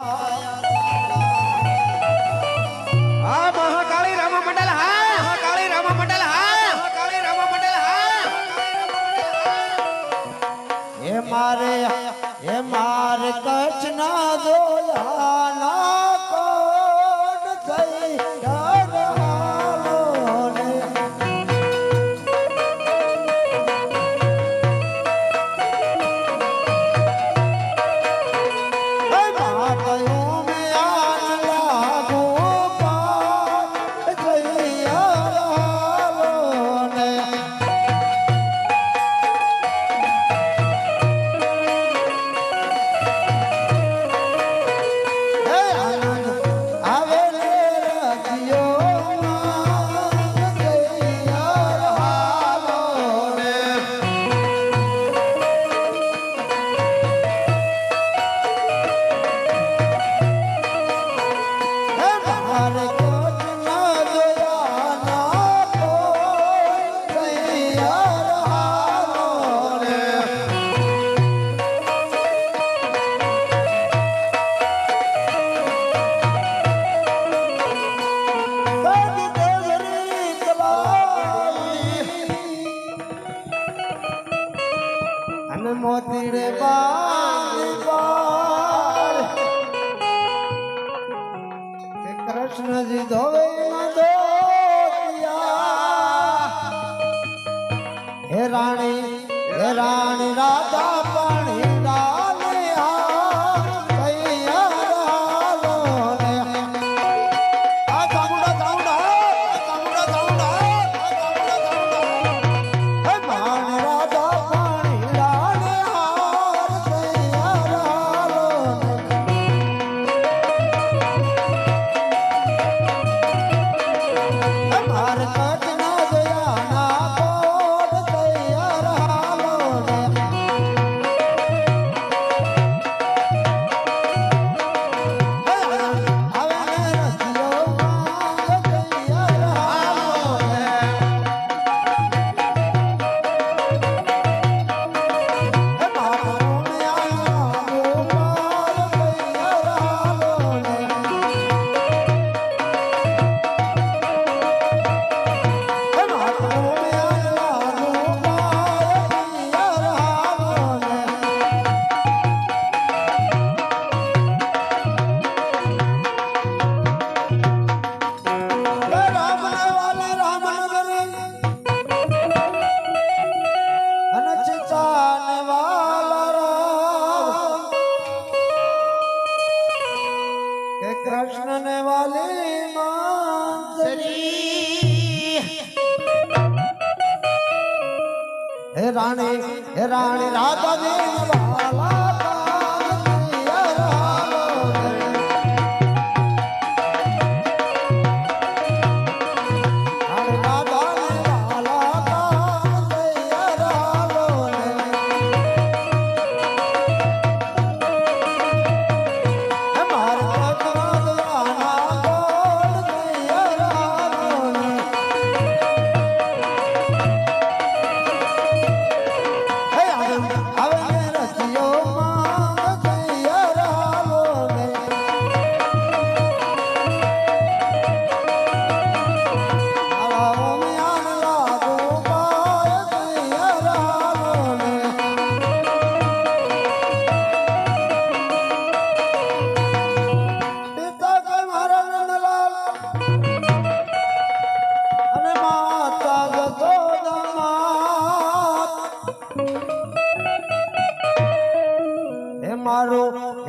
હા મહાકાળી રામા મંડળ હા મહાકાળી રામા મંડળ હા મહાકાળી રામા મંડળ હા હે મારે કચ્છ ના દોયા ના કોડ થઈ ડરાલો ને હે માતયો મે આજ લાગો પાટ થઈ ડરાલો ને મોતીડે બાળ કે કૃષ્ણજી ધોવે હે રાણી રાધા પાણી ડાલે कृष्ण ने वाली मांसरी हे रानी राधा दीन वाला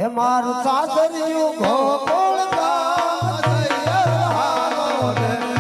मारू सासरियों गोकुल धाम हालो रे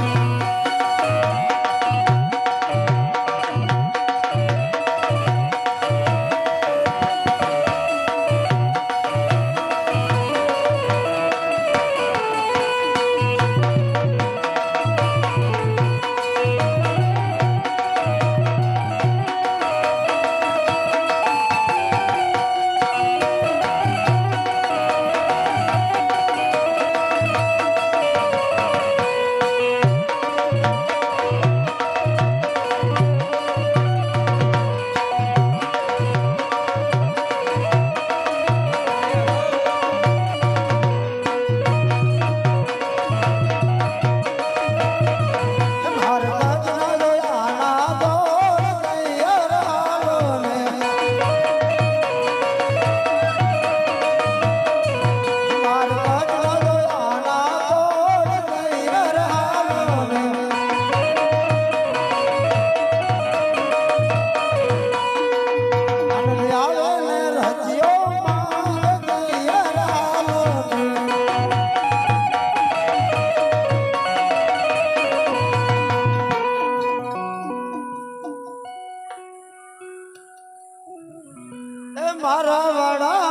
એ મારા વડા